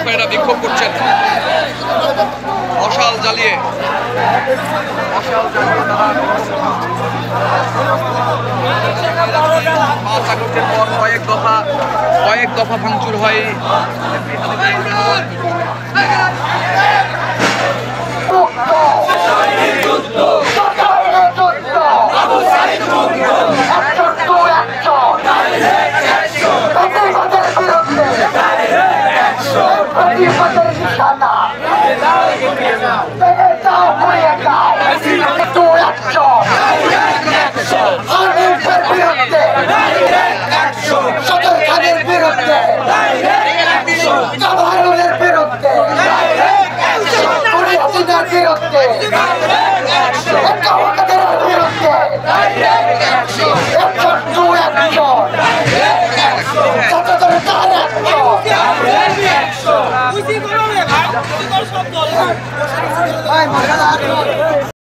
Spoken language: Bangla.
শিক্ষার্থীরা বিক্ষোভ করছেন মশাল জ্বালিয়ে পাঁচ আগস্টের পর কয়েক দফা ভাঙচুর হয়।